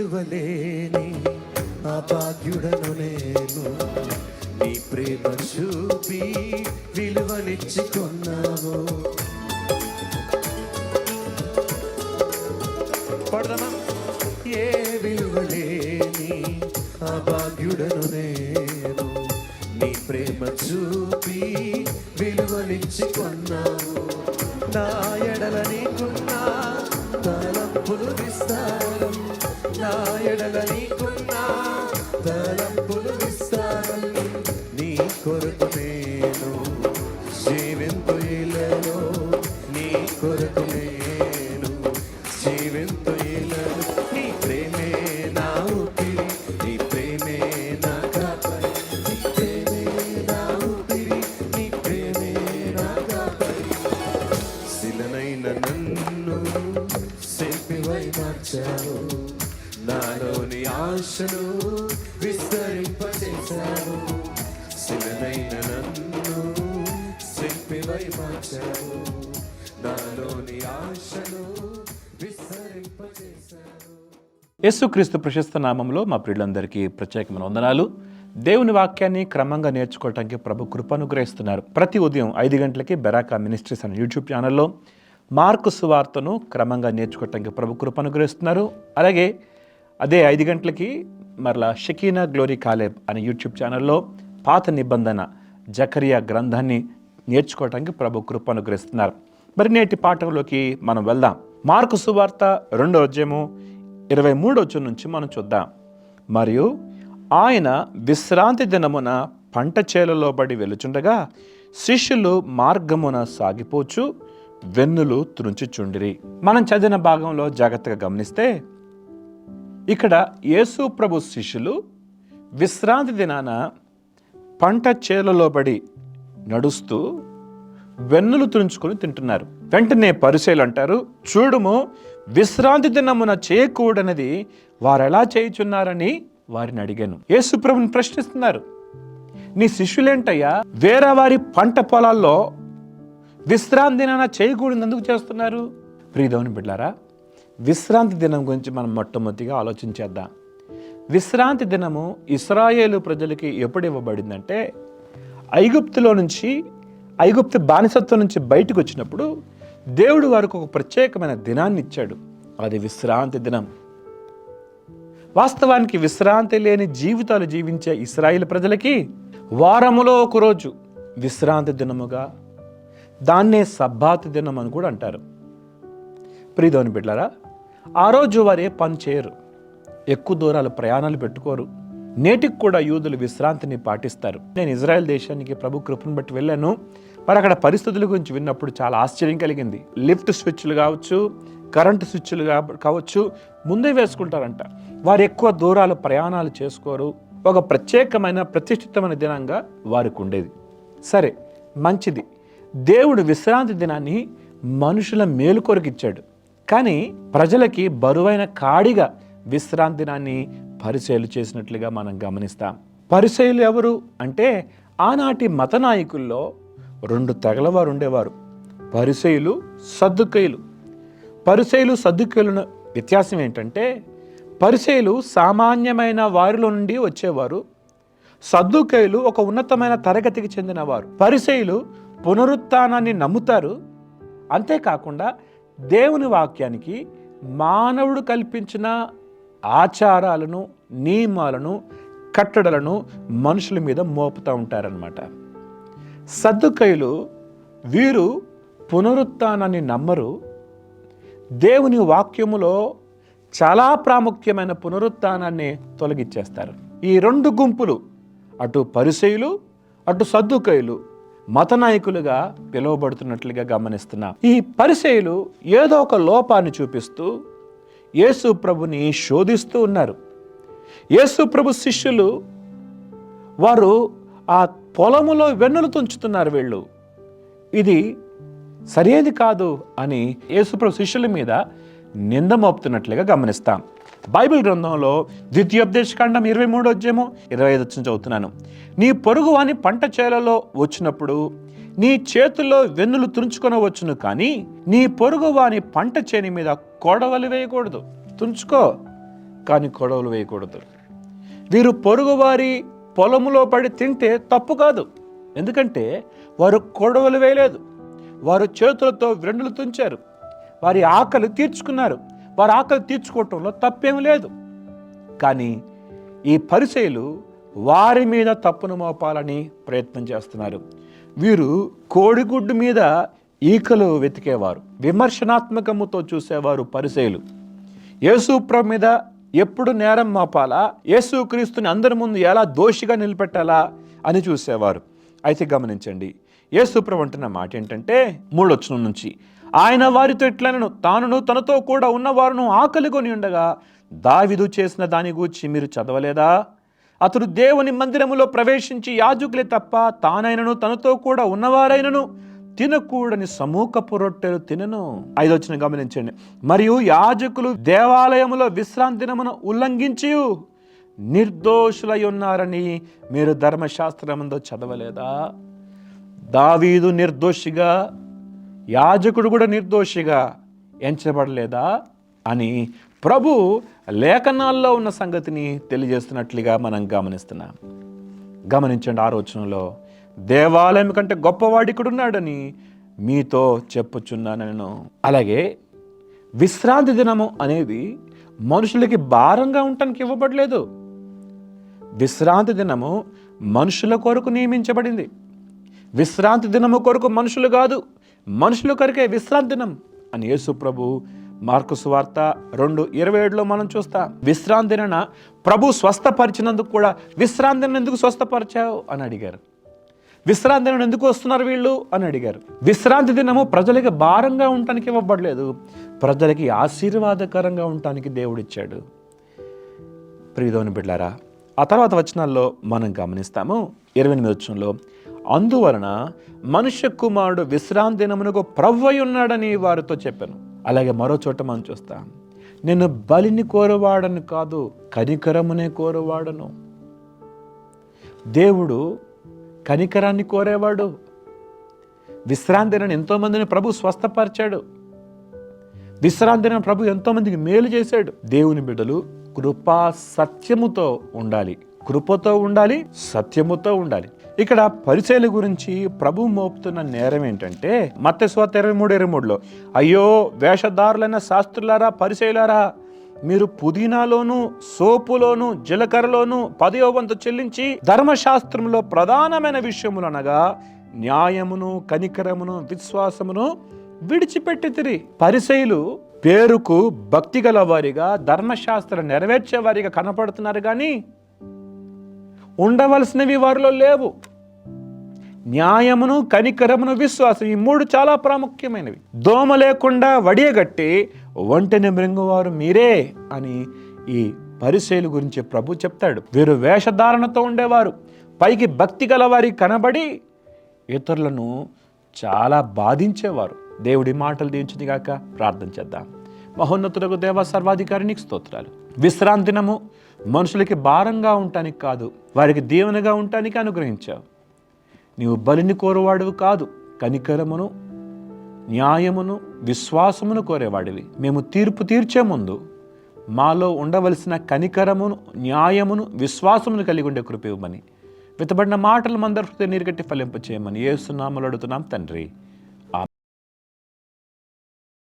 విలువలేని అభాగ్యుడను నేను, నీ ప్రేమ చూపి విలువనిచ్చుకున్నావు. పడదమా? ఏ విలువలేని అభాగ్యుడను నేను, నీ ప్రేమ చూపి విలువనిచ్చుకున్నావు. నా ఎడల నీకున్న తలంపులు విస్తారం, నా ఎడల నీకున్న తలంపులు విస్తారం. నీ కొరకు నేను జీవింతు ఇలలో, నీ కొరకు నేను జీవింతు ఇలలో. నీ ప్రేమే నా ఊపిరి, నీ ప్రేమే నా కాపరి, నీ ప్రేమే నా ఊపిరి, నీ ప్రేమే నా కాపరి. శిలనైన నన్ను శిల్పివై మార్చావు, నాలోని ఆశను విస్తరింపచేశావు. శిలనైన నన్ను శిల్పివై మార్చావు, నాలోని ఆశను విస్తరింపచేశావు. యేసుక్రీస్తు ప్రశస్త నామంలో మా ప్రియులందరికీ ప్రత్యేకమైన వందనాలు. దేవుని వాక్యాన్ని క్రమంగా నేర్చుకోవటానికి ప్రభు కృపనుగ్రహిస్తున్నారు. ప్రతి ఉదయం 5 గంటలకి బెరాకా మినిస్ట్రీస్ అనే యూట్యూబ్ ఛానల్లో మార్కు సువార్తను క్రమంగా నేర్చుకోవటానికి ప్రభు కృపనుగ్రహిస్తున్నారు. అలాగే అదే 5 గంటలకి మరలా షకీనా గ్లోరీ కాలేబ్ అనే యూట్యూబ్ ఛానల్లో పాత నిబంధన జకరియా గ్రంథాన్ని నేర్చుకోవటానికి ప్రభు కృపనుగ్రహిస్తున్నారు. మరి నేటి పాఠంలోకి మనం వెళ్దాం. మార్కు సువార్త 2వ అధ్యాయము 23వ వచనం నుంచి మనం చూద్దాం. మరియు ఆయన విశ్రాంతి దినమున పంట చేలలో బడి వెలుచుండగా శిష్యులు మార్గమున సాగిపోచు వెన్నులు త్రుంచుచుండిరి. మనం చదివిన భాగంలో జాగ్రత్తగా గమనిస్తే ఇక్కడ యేసు ప్రభు శిష్యులు విశ్రాంతి దినాన పంట చేలలో బడి నడుస్తూ వెన్నులు తురుంచుకొని తింటున్నారు. వెంటనే పరిసయ్యులు అంటారు, చూడుము, విశ్రాంతి దినమున చేయకూడనిది వారు ఎలా చేయుచున్నారని వారిని అడిగాను. యేసు ప్రభుని ప్రశ్నిస్తున్నారు, నీ శిష్యులేంటయ్యా వేరే వారి పంట పొలాల్లో విశ్రాంతి దినాన చేయకూడదు ఎందుకు చేస్తున్నారు? ప్రియదేవుని బిడ్డలారా, విశ్రాంతి దినం గురించి మనం మొట్టమొదటిగా ఆలోచించేద్దాం. విశ్రాంతి దినము ఇశ్రాయేలు ప్రజలకి ఎప్పుడు ఇవ్వబడిందంటే, ఐగుప్తు బానిసత్వం నుంచి బయటకు వచ్చినప్పుడు దేవుడు వారికి ఒక ప్రత్యేకమైన దినాన్ని ఇచ్చాడు. అది విశ్రాంతి దినం. వాస్తవానికి విశ్రాంతి లేని జీవితాలు జీవించే ఇశ్రాయేలు ప్రజలకి వారములో ఒకరోజు విశ్రాంతి దినముగా, దాన్నే సబ్బాతు దినం అని కూడా అంటారు. ప్రియదేవుని బిడ్డలారా, ఆ రోజు వారు ఏ పని చేయరు, ఎక్కువ దూరాలు ప్రయాణాలు పెట్టుకోరు. నేటికి కూడా యూదులు విశ్రాంతిని పాటిస్తారు. నేను ఇజ్రాయెల్ దేశానికి ప్రభు కృపను బట్టి వెళ్ళాను. మరి అక్కడ పరిస్థితుల గురించి విన్నప్పుడు చాలా ఆశ్చర్యం కలిగింది. లిఫ్ట్ స్విచ్లు కావచ్చు, కరెంటు స్విచ్లు కావచ్చు, ముందే వేసుకుంటారంట. వారు ఎక్కువ దూరాలు ప్రయాణాలు చేసుకోరు. ఒక ప్రత్యేకమైన ప్రతిష్ఠితమైన దినంగా వారికి ఉండేది. సరే, మంచిది. దేవుడు విశ్రాంతి దినాన్ని మనుషుల మేలు కొరకు ఇచ్చాడు. కానీ ప్రజలకి బరువైన కాడిగా విశ్రాంతి దినాన్ని పరిసయ్యులు చేసినట్లుగా మనం గమనిస్తాం. పరిసయ్యులు ఎవరు అంటే, ఆనాటి మత నాయకుల్లో 2 తెగలవారు ఉండేవారు, పరిసయ్యులు, సద్దుకయ్యులు. పరిసయ్యులు సద్దుకయ్యుల వ్యత్యాసం ఏంటంటే, పరిసయ్యులు సామాన్యమైన వారిలో నుండి వచ్చేవారు, సద్దుకయ్యులు ఒక ఉన్నతమైన తరగతికి చెందినవారు. పరిసయ్యులు పునరుత్థానాన్ని నమ్ముతారు. అంతేకాకుండా దేవుని వాక్యానికి మానవుడు కల్పించిన ఆచారాలను, నియమాలను, కట్టడలను మనుషుల మీద మోపుతూ ఉంటారన్నమాట. సద్దుకయ్యులు వీరు పునరుత్థానాన్ని నమ్మరు. దేవుని వాక్యములో చాలా ప్రాముఖ్యమైన పునరుత్థానాన్ని తొలగించేస్తారు. ఈ 2 గుంపులు, అటు పరిసయ్యులు అటు సద్దుకయ్యులు, మత నాయకులుగా పిలువబడుతున్నట్లుగా గమనిస్తున్నాం. ఈ పరిసయ్యులు ఏదో ఒక లోపాన్ని చూపిస్తూ యేసు ప్రభుని శోధిస్తూ ఉన్నారు. యేసు ప్రభు శిష్యులు వారు ఆ పొలములో వెన్నులు తుంచుతున్నారు. వీళ్ళు ఇది సరైనది కాదు అని యేసు ప్రభు శిష్యుల మీద నింద మోపుతున్నట్లుగా గమనిస్తాం. బైబిల్ గ్రంథంలో ద్వితీయోపదేశకాండం 23వ అధ్యాయము 25 వచనం చదువుతున్నాను. నీ పొరుగు వాని పంట చేలలో వచ్చినప్పుడు నీ చేతుల్లో వెన్నులు తుంచుకొనవచ్చును, కానీ నీ పొరుగు వాని పంట చేని మీద కొడవలి వేయకూడదు. తుంచుకో, కానీ గొడవలు వేయకూడదు. వీరు పొరుగువారి పొలములో పడి తింటే తప్పు కాదు, ఎందుకంటే వారు గొడవలు వేయలేదు. వారు చేతులతో వ్రెండులు తుంచారు, వారి ఆకలి తీర్చుకున్నారు. వారి ఆకలి తీర్చుకోవటంలో తప్పేం లేదు. కానీ ఈ పరిసయ్యులు వారి మీద తప్పును మోపాలని ప్రయత్నం చేస్తున్నారు. వీరు కోడిగుడ్డు మీద ఈకలు వెతికేవారు, విమర్శనాత్మకముతో చూసేవారు పరిసయ్యులు. యేసు ప్రభు మీద ఎప్పుడు నేరం మోపాలా, యేసు క్రీస్తుని అందరి ముందు ఎలా దోషిగా నిలబెట్టాలా అని చూసేవారు. అయితే గమనించండి, యేసు ప్రభు అంటున్న మాట ఏంటంటే 3వ వచనం నుంచి, ఆయన వారితో ఇట్లనెను, తానును తనతో కూడా ఉన్నవారును ఆకలి కొని ఉండగా దావీదు చేసిన దాని గూర్చి మీరు చదవలేదా? అతడు దేవుని మందిరములో ప్రవేశించి యాజకులే తప్ప తానైనను తనతో కూడా ఉన్నవారైనను తినకూడని సమూకపు రొట్టెలు తినను. 5వ వచనం గమనించండి, మరియు యాజకులు దేవాలయములో విశ్రాంతి దినమును ఉల్లంఘించి నిర్దోషులై ఉన్నారని మీరు ధర్మశాస్త్రమందు చదవలేదా? దావీదు నిర్దోషిగా, యాజకుడు కూడా నిర్దోషిగా ఎంచబడలేదా అని ప్రభు లేఖనాల్లో ఉన్న సంగతిని తెలియజేస్తున్నట్లుగా మనం గమనిస్తున్నాం. గమనించండి, 6వ వచనంలో, దేవాలయం కంటే గొప్పవాడు ఇక్కడున్నాడని మీతో చెప్పుచున్నాను. అలాగే విశ్రాంతి దినము అనేది మనుషులకి భారంగా ఉండటానికి ఇవ్వబడలేదు. విశ్రాంతి దినము మనుషుల కొరకు నియమించబడింది. విశ్రాంతి దినము కొరకు మనుషులు కాదు, మనుషుల కొరకే విశ్రాంతి దినం అని యేసు ప్రభు మార్కు సువార్త 2:27లో మనం చూస్తాం. విశ్రాంతి దినాన ప్రభు స్వస్థపరిచినందుకు కూడా విశ్రాంతి దినం ఎందుకు స్వస్థపరిచావు అని అడిగారు. విశ్రాంతి దినం ఎందుకు వస్తున్నారు వీళ్ళు అని అడిగారు. విశ్రాంతి దినము ప్రజలకి భారంగా ఉండటానికి ఇవ్వబడలేదు, ప్రజలకి ఆశీర్వాదకరంగా ఉండటానికి దేవుడిచ్చాడు. ప్రియదేవుని బిడ్డలారా, ఆ తర్వాత వచనాల్లో మనం గమనిస్తాము 28వ వచనంలో, అందువలన మనుష్య కుమారుడు విశ్రాంతి దినమునకు ప్రభువై ఉన్నాడని వారితో చెప్పాను. అలాగే మరో చోట మనం చూస్తాం, నేను బలిని కోరువాడను కాదు కనికరమునే కోరువాడను. దేవుడు కనికరాన్ని కోరేవాడు. విశ్రాంతి దినాన్ని ఎంతోమందిని ప్రభు స్వస్థపరిచాడు. విశ్రాంతి దినాన్ని ప్రభు ఎంతోమందికి మేలు చేశాడు. దేవుని బిడ్డలు కృపా సత్యముతో ఉండాలి, కృపతో ఉండాలి, సత్యముతో ఉండాలి. ఇక్కడ పరిచయల గురించి ప్రభు మోపుతున్న నేరం ఏంటంటే మత్తయి సువార్త 23:23లో, అయ్యో వేషధారులైన శాస్త్రులారా, పరిచయులారా, మీరు పుదీనాలోను సోపులోను జీలకర్రలోను 10వ వంతు చెల్లించి ధర్మశాస్త్రంలో ప్రధానమైన విషయములు అనగా న్యాయమును, కనికరమును, విశ్వాసమును విడిచిపెట్టితిరి. పరిసయ్యులు పేరుకు భక్తి గల వారిగా, ధర్మశాస్త్రం నెరవేర్చే వారిగా కనపడుతున్నారు, కానీ ఉండవలసినవి వారిలో లేవు. న్యాయమును, కనికరమును, విశ్వాసం, ఈ 3 చాలా ప్రాముఖ్యమైనవి. దోమ లేకుండా వడియగట్టి ఒంటెని మృంగువారు మీరే అని ఈ పరిసయ్యుల గురించి ప్రభు చెప్తాడు. వీరు వేషధారణతో ఉండేవారు, పైకి భక్తి గల వారి కనబడి ఇతరులను చాలా బాధించేవారు. దేవుడి మాటలు దీవించుగాక. ప్రార్థన చేద్దాం. మహోన్నతులకు దేవ సర్వాధికారికి స్తోత్రాలు. విశ్రాంతి దినము మనుషులకి భారంగా ఉండటానికి కాదు, వారికి దీవెనగా ఉండటానికి అనుగ్రహించావు. నీవు బలిని కోరేవాడివి కాదు, కనికరమును, న్యాయమును, విశ్వాసమును కోరేవాడివి. మేము తీర్పు తీర్చే ముందు మాలో ఉండవలసిన కనికరమును, న్యాయమును, విశ్వాసమును కలిగి ఉండే కృప ఇవ్వమని, విత్తబడిన మాటలు మందరి హృదయ నీరుగట్టి ఫలింప చేయమని యేసు నామములో అడుగుతున్నాం తండ్రి.